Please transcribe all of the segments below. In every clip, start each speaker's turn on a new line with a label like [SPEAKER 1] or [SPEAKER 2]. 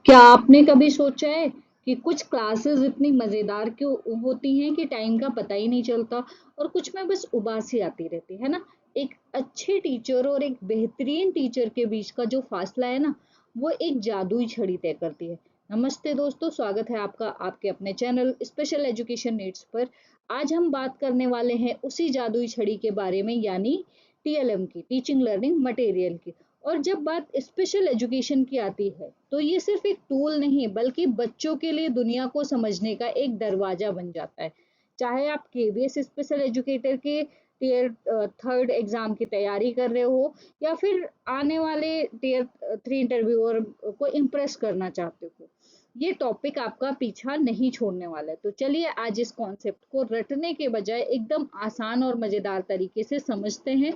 [SPEAKER 1] क्या आपने कभी सोचा है कि कुछ क्लासेस इतनी मजेदार क्यों होती हैं कि टाइम का पता ही नहीं चलता और कुछ में बस उबासी आती रहती है ना। एक अच्छे टीचर और एक बेहतरीन टीचर के बीच का जो फासला है ना, वो एक जादुई छड़ी तय करती है। नमस्ते दोस्तों, स्वागत है आपका आपके अपने चैनल स्पेशल एजुकेशन नीड्स पर। आज हम बात करने वाले हैं उसी जादुई छड़ी के बारे में, यानी टीएलएम की, टीचिंग लर्निंग मटेरियल की। और जब बात स्पेशल एजुकेशन की आती है तो ये सिर्फ एक टूल नहीं बल्कि बच्चों के लिए दुनिया को समझने का एक दरवाजा बन जाता है। चाहे आप केवीएस स्पेशल एजुकेटर के टीयर थर्ड एग्जाम की तैयारी कर रहे हो या फिर आने वाले टीयर थ्री इंटरव्यूअर को इम्प्रेस करना चाहते हो, ये टॉपिक आपका पीछा नहीं छोड़ने वाला है। तो चलिए आज इस कॉन्सेप्ट को रटने के बजाय एकदम आसान और मजेदार तरीके से समझते हैं।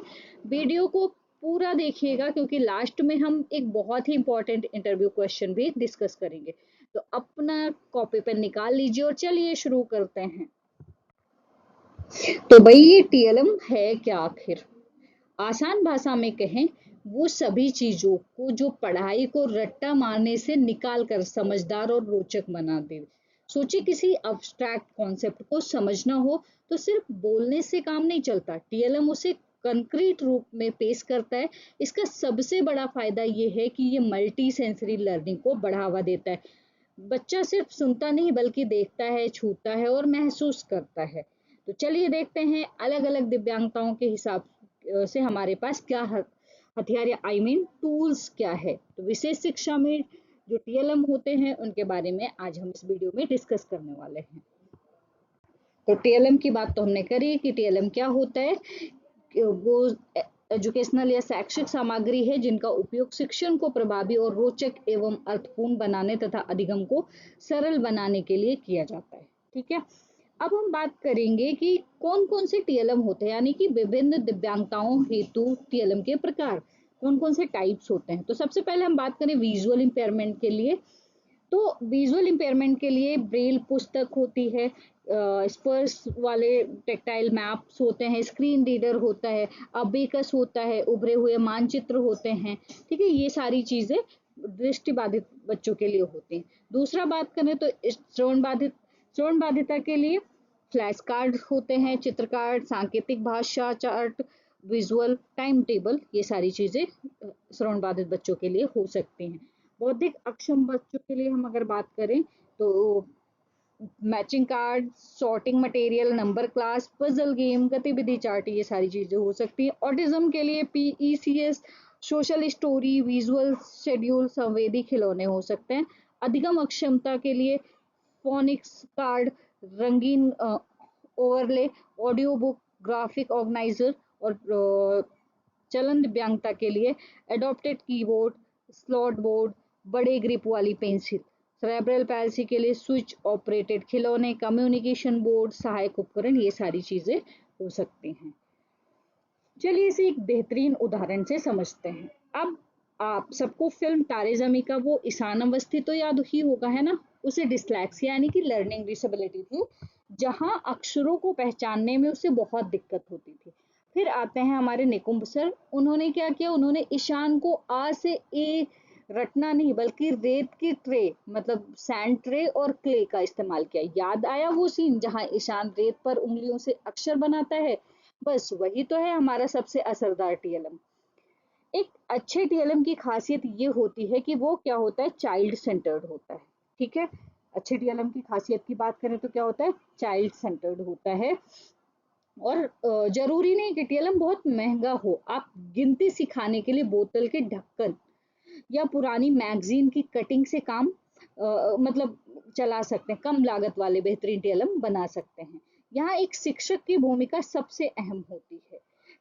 [SPEAKER 1] वीडियो को पूरा देखिएगा क्योंकि लास्ट में हम एक बहुत ही इंपॉर्टेंट इंटरव्यू क्वेश्चन भी डिस्कस करेंगे। तो अपना कॉपी पेन निकाल लीजिए और चलिए शुरू करते हैं। तो भाई, ये टीएलएम है क्या आखिर? आसान भाषा में कहें, वो सभी चीजों को जो पढ़ाई को रट्टा मारने से निकाल कर समझदार और रोचक बना दे। सोचिए, किसी अब्स्ट्रैक्ट कॉन्सेप्ट को समझना हो तो सिर्फ बोलने से काम नहीं चलता, टीएलएम उसे कंक्रीट रूप में पेश करता है। इसका सबसे बड़ा फायदा ये है कि ये मल्टी सेंसरी लर्निंग को बढ़ावा देता है। बच्चा सिर्फ सुनता नहीं बल्कि देखता है, छूता है और महसूस करता है। तो चलिए देखते हैं अलग अलग दिव्यांगताओं के हिसाब से हमारे पास क्या हथियार या टूल्स क्या है। तो विशेष शिक्षा में जो टीएलएम होते हैं उनके बारे में आज हम इस वीडियो में डिस्कस करने वाले हैं। तो टीएलएम की बात तो हमने करी कि टीएलएम क्या होता है। वो एजुकेशनल या शैक्षिक सामग्री है जिनका उपयोग शिक्षण को प्रभावी और रोचक एवं अर्थपूर्ण बनाने तथा अधिगम को सरल बनाने के लिए किया जाता है। ठीक है, अब हम बात करेंगे कि कौन कौन से टीएलएम होते हैं, यानी कि विभिन्न दिव्यांगताओं हेतु टीएलएम के प्रकार, कौन कौन से टाइप्स होते हैं। तो सबसे पहले हम बात करें विजुअल इंपेयरमेंट के लिए। तो विजुअल इंपेयरमेंट के लिए ब्रेल पुस्तक होती है, स्पर्श वाले टेक्टाइल मैप्स होते हैं, स्क्रीन रीडर होता है, अबेकस होता है, उभरे हुए मानचित्र होते हैं। ठीक है, ये सारी चीजें दृष्टि बाधित बच्चों के लिए होती हैं। दूसरा बात करें तो श्रवण बाधिता के लिए फ्लैश कार्ड होते हैं, चित्र कार्ड, सांकेतिक भाषा चार्ट, विजुअल टाइम टेबल, ये सारी चीजें श्रवण बाधित बच्चों के लिए हो सकती हैं। बौद्धिक अक्षम बच्चों के लिए हम अगर बात करें तो matching card, sorting material, number class, puzzle game, गतिविधि चार्ट, ये सारी चीजें हो सकती है। ऑटिज्म के लिए पीईसीएस, सोशल स्टोरी, विजुअल शेड्यूल, संवेदी खिलौने हो सकते हैं। अधिगम अक्षमता के लिए फोनिक्स कार्ड, रंगीन overlay, audio book, graphic organiser और चलन दिव्यांगता के लिए एडॉप्टेड कीबोर्ड, स्लॉट बोर्ड, बड़े ग्रिप वाली पेंसिल। सेरेब्रल पैल्सी के लिए स्विच ऑपरेटेड खिलौने, कम्युनिकेशन बोर्ड, सहायक उपकरण, ये सारी चीजें हो सकती हैं। चलिए इसे एक बेहतरीन उदाहरण से समझते हैं। अब आप सबको फिल्म तारे जमी का वो ईशान अवस्थी तो याद ही होगा, है ना। उसे डिसलेक्सिया यानी कि लर्निंग डिसेबिलिटी थी, जहां अक्षरों को पहचानने में उसे बहुत दिक्कत होती थी। फिर आते हैं हमारे निकुंभ सर। उन्होंने क्या किया, उन्होंने ईशान को आ से ए रटना नहीं बल्कि रेत की ट्रे, मतलब सैंड ट्रे और क्ले का इस्तेमाल किया। याद आया वो सीन जहां ईशान रेत पर उंगलियों से अक्षर बनाता है? बस वही तो है हमारा सबसे असरदार टीएलएम। एक अच्छे टीएलएम की खासियत ये होती है कि वो क्या होता है, चाइल्ड सेंटर्ड होता है। ठीक है, अच्छे टीएलएम की खासियत की बात करें तो क्या होता है, चाइल्ड सेंटर्ड होता है। और जरूरी नहीं कि टीएलएम बहुत महंगा हो। आप गिनती सिखाने के लिए बोतल के ढक्कन या पुरानी मैगजीन की कटिंग से काम मतलब चला सकते हैं, कम लागत वाले बेहतरीन टीएलएम बना सकते हैं। यहाँ एक शिक्षक की भूमिका सबसे अहम होती है।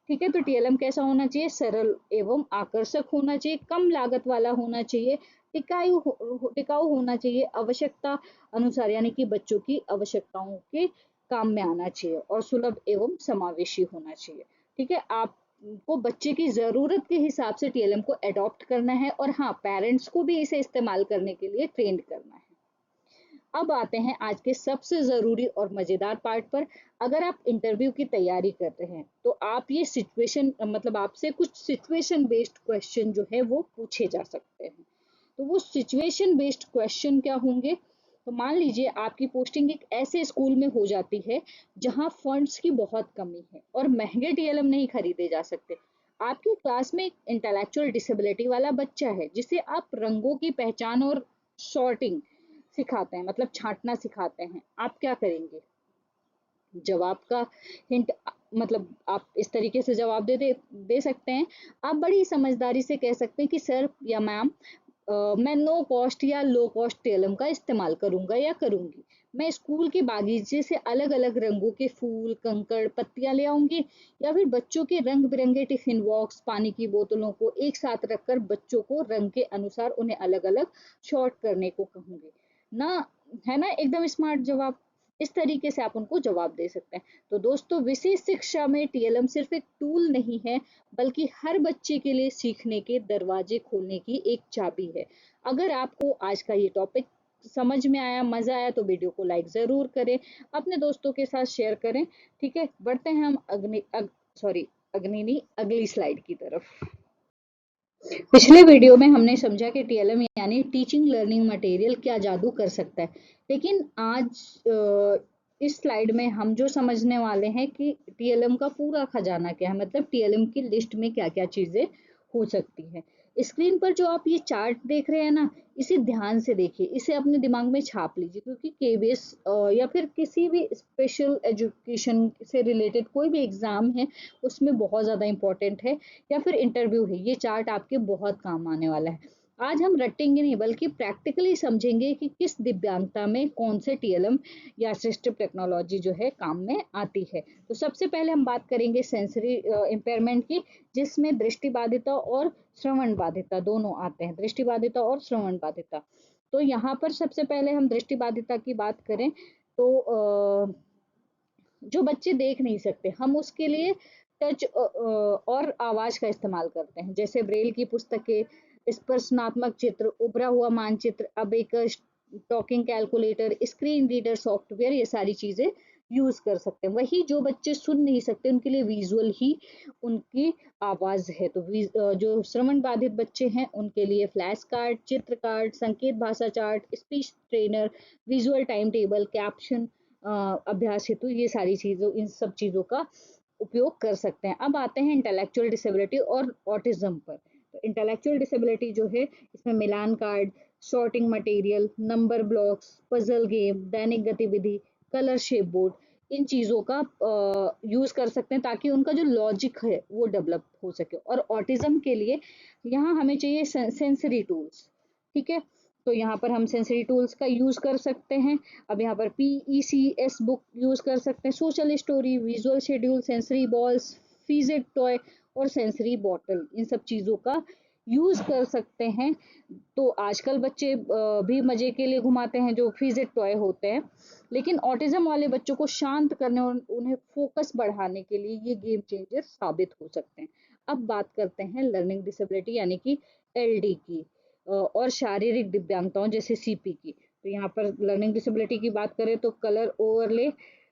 [SPEAKER 1] ठीक है, तो टीएलएम कैसा होना चाहिए, सरल एवं आकर्षक होना चाहिए, कम लागत वाला होना चाहिए, टिकाऊ होना चाहिए, आवश्यकता अनुसार यानी कि बच्चों की आवश्यकताओं के काम में आना चाहिए, और सुलभ एवं समावेशी होना चाहिए। ठीक है, आपको बच्चे की जरूरत के हिसाब से टीएलएम को अडॉप्ट करना है, और हाँ, पेरेंट्स को भी इसे इस्तेमाल करने के लिए ट्रेंड करना है। अब आते हैं आज के सबसे जरूरी और मजेदार पार्ट पर। अगर आप इंटरव्यू की तैयारी कर रहे हैं तो आप ये सिचुएशन, मतलब आपसे कुछ सिचुएशन बेस्ड क्वेश्चन जो है वो पूछे जा सकते हैं। तो वो सिचुएशन बेस्ड क्वेश्चन क्या होंगे? तो मान लीजिए आपकी पोस्टिंग एक ऐसे स्कूल में हो जाती है जहां फंड्स की बहुत कमी है और महंगे टीएलएम नहीं खरीदे जा सकते। आपकी क्लास में एक इंटेलेक्चुअल डिसेबिलिटी वाला बच्चा है जिसे आप रंगों की पहचान और सॉर्टिंग सिखाते हैं, मतलब छांटना सिखाते हैं, आप क्या करेंगे? जवाब का हिंट, मतलब आप इस तरीके से जवाब दे सकते हैं। आप बड़ी समझदारी से कह सकते हैं कि सर या मैम, मैं नो कॉस्ट या लो कॉस्ट टेलम का इस्तेमाल करूंगा या करूंगी। मैं स्कूल के बागीचे से अलग अलग रंगों के फूल, कंकड़, पत्तियां ले आऊंगी, या फिर बच्चों के रंग बिरंगे टिफिन बॉक्स, पानी की बोतलों को एक साथ रखकर बच्चों को रंग के अनुसार उन्हें अलग अलग शॉर्ट करने को कहूंगी ना। है ना एकदम स्मार्ट जवाब? इस तरीके से आप उनको जवाब दे सकते हैं। तो दोस्तों, विशेष शिक्षा में टीएलएम सिर्फ एक टूल नहीं है, बल्कि हर बच्चे के लिए सीखने के दरवाजे खोलने की एक चाबी है। अगर आपको आज का ये टॉपिक समझ में आया, मजा आया, तो वीडियो को लाइक जरूर करें, अपने दोस्तों के साथ शेयर करें। ठीक है, बढ़ते हैं हम अगली स्लाइड की तरफ। पिछले वीडियो में हमने समझा कि टीएलएम यानी टीचिंग लर्निंग मटेरियल क्या जादू कर सकता है, लेकिन आज इस स्लाइड में हम जो समझने वाले हैं कि टीएलएम का पूरा खजाना क्या है, मतलब टीएलएम की लिस्ट में क्या क्या चीजें हो सकती है। स्क्रीन पर जो आप ये चार्ट देख रहे हैं ना, इसे ध्यान से देखिए, इसे अपने दिमाग में छाप लीजिए, क्योंकि केवीएस या फिर किसी भी स्पेशल एजुकेशन से रिलेटेड कोई भी एग्जाम है उसमें बहुत ज़्यादा इंपॉर्टेंट है, या फिर इंटरव्यू है, ये चार्ट आपके बहुत काम आने वाला है। आज हम रटेंगे नहीं बल्कि प्रैक्टिकली समझेंगे कि किस दिव्यांगता में कौन से टीएलएम या असिस्टिव टेक्नोलॉजी जो है काम में आती है। तो सबसे पहले हम बात करेंगे सेंसरी इम्पेयरमेंट की, जिसमें दृष्टि बाधिता और श्रवण बाधिता दोनों आते हैं, दृष्टि बाधिता और श्रवण बाधिता। तो यहाँ पर सबसे पहले हम दृष्टि बाधिता की बात करें तो जो बच्चे देख नहीं सकते, हम उसके लिए टच और आवाज का इस्तेमाल करते हैं, जैसे ब्रेल की पुस्तकें, स्पर्शनात्मक चित्र, उभरा हुआ मानचित्र, abacus, talking calculator, screen reader software, ये सारी चीजें यूज कर सकते हैं। वही जो बच्चे सुन नहीं सकते उनके लिए विजुअल ही उनकी आवाज है। तो जो श्रवण बाधित बच्चे हैं उनके लिए फ्लैश कार्ड, चित्र कार्ड, संकेत भाषा chart, speech trainer, visual time table, caption अभ्यास हेतु ये सारी चीजों, इन सब चीजों का उपयोग कर सकते हैं। अब आते हैं इंटेलेक्चुअल डिसेबिलिटी और ऑटिज्म पर। तो इंटेलेक्चुअल डिसेबिलिटी जो है, इसमें मिलान card, sorting material, number blocks, puzzle game, दैनिक गतिविधि, कलर शेप बोर्ड, इन चीजों का यूज कर सकते हैं ताकि उनका जो लॉजिक है वो डेवलप हो सके। और ऑटिज्म के लिए यहाँ हमें चाहिए सेंसरी टूल्स। ठीक है, तो यहाँ पर हम सेंसरी टूल्स का यूज कर सकते हैं। अब यहाँ पर PECS बुक यूज कर सकते हैं, social story, visual schedule, sensory balls, fidget toy और सेंसरी बॉटल, इन सब चीजों का यूज कर सकते हैं। तो आजकल बच्चे भी मजे के लिए घुमाते हैं जो फिजेट टॉय होते हैं, लेकिन ऑटिज्म वाले बच्चों को शांत करने और उन्हें फोकस बढ़ाने के लिए ये गेम चेंजर साबित हो सकते हैं। अब बात करते हैं लर्निंग डिसेबिलिटी यानी कि LD की और शारीरिक दिव्यांगताओं जैसे CP की। तो यहाँ पर लर्निंग डिसेबिलिटी की बात करें तो colour overlay,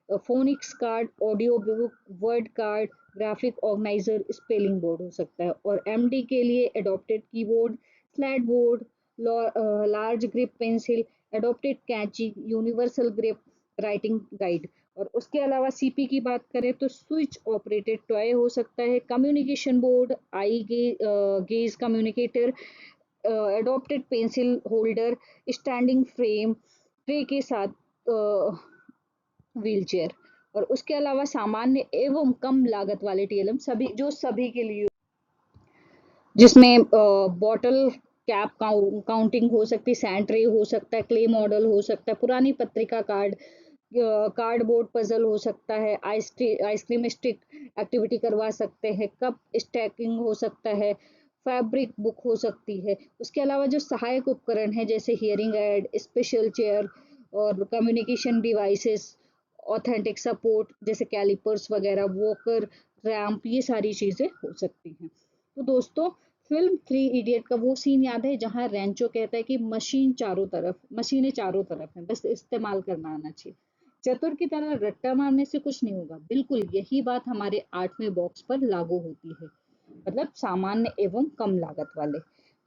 [SPEAKER 1] phoenix card, audio book, word card, graphic organiser, spelling board हो सकता है। और MD के लिए adopted keyboard, slate board, large grip pencil, adopted कैंची, यूनिवर्सल ग्रिप, राइटिंग गाइड। और उसके अलावा CP की बात करें तो स्विच ऑपरेटेड टॉय हो सकता है, communication board, eye gaze communicator, adapted pencil holder, standing frame, tray के साथ व्हील चेयर। और उसके अलावा सामान्य एवं कम लागत वाले TLM सभी, जो सभी के लिए, जिसमें बॉटल कैप काउंटिंग हो सकती है, सैंड ट्रे हो सकता है, क्ले मॉडल हो सकता है, पुरानी पत्रिका कार्ड, कार्डबोर्ड पजल हो सकता है, आइसक्रीम स्टिक एक्टिविटी करवा सकते हैं, कप स्टैकिंग हो सकता है, फैब्रिक बुक हो सकती है। उसके अलावा जो सहायक उपकरण है जैसे हियरिंग एड, स्पेशल चेयर और कम्युनिकेशन डिवाइसेस, ऑथेंटिक सपोर्ट जैसे कैलिपर्स वगैरह, वॉकर, रैम्प, ये सारी चीजें हो सकती हैं। तो दोस्तों, फिल्म 3 इडियट का वो सीन याद है जहां रेंचो कहता है कि मशीनें चारों तरफ हैं, बस इस्तेमाल करना आना चाहिए। चतुर की तरह रट्टा मारने से कुछ नहीं होगा, बिल्कुल यही बात हमारे 8वें बॉक्स पर लागू होती है, मतलब सामान्य एवं कम लागत वाले।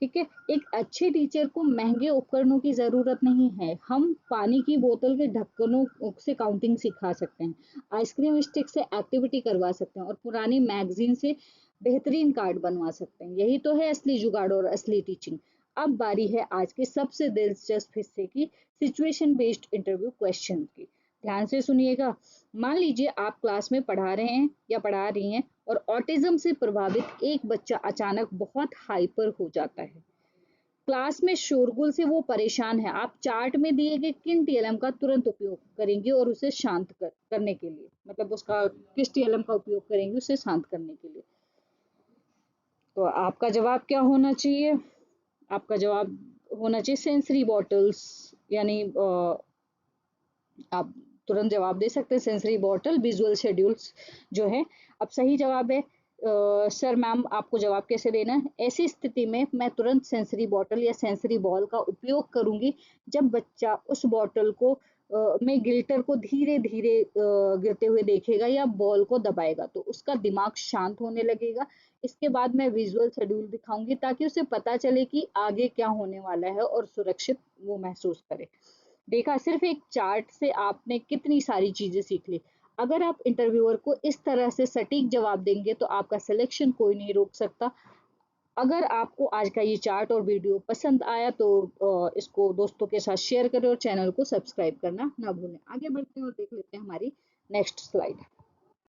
[SPEAKER 1] ठीक है। एक अच्छे टीचर को महंगे उपकरणों की जरूरत नहीं है, हम पानी की बोतल के ढक्कनों से काउंटिंग सिखा सकते हैं, आइसक्रीम स्टिक से एक्टिविटी करवा सकते हैं और पुरानी मैगजीन से बेहतरीन कार्ड बनवा सकते हैं। यही तो है असली जुगाड़ और असली टीचिंग। अब बारी है आज के सबसे दिलचस्प हिस्से की, सिचुएशन बेस्ड इंटरव्यू क्वेश्चन की। ध्यान से सुनिएगा। मान लीजिए आप क्लास में पढ़ा रहे हैं या पढ़ा रही हैं और ऑटिज्म से प्रभावित एक बच्चा अचानक बहुत हाइपर हो जाता है। क्लास में शोरगुल से वो परेशान है। आप चार्ट में दिए गए किन टीएलएम का तुरंत उपयोग करेंगे और उसे करने के लिए, मतलब उसका किस टीएलएम का उपयोग करेंगे उसे शांत करने के लिए? तो आपका जवाब क्या होना चाहिए? आपका जवाब होना चाहिए सेंसरी बॉटल्स, यानी आप तुरंत जवाब दे सकते हैं सेंसरी बॉटल, विजुअल शेड्यूल्स जो है। अब सही जवाब है सर मैम आपको जवाब कैसे देना है? ऐसी स्थिति में मैं तुरंत सेंसरी बॉटल या सेंसरी बॉल का उपयोग करूंगी जब बच्चा उस बॉटल को में गिल्टर को धीरे धीरे गिरते हुए देखेगा या बॉल को दबाएगा तो उसका दिमाग शांत होने लगेगा। इसके बाद मैं विजुअल शेड्यूल दिखाऊंगी ताकि उसे पता चले कि आगे क्या होने वाला है और सुरक्षित वो महसूस करे। देखा, सिर्फ एक चार्ट से आपने कितनी सारी चीजें सीख ली। अगर आप इंटरव्यूअर को इस तरह से सटीक जवाब देंगे तो आपका सिलेक्शन कोई नहीं रोक सकता। अगर आपको आज का ये चार्ट और वीडियो पसंद आया तो इसको दोस्तों के साथ शेयर करें और चैनल को सब्सक्राइब करना ना भूलें। आगे बढ़ते हैं और देख लेते हैं हमारी नेक्स्ट स्लाइड।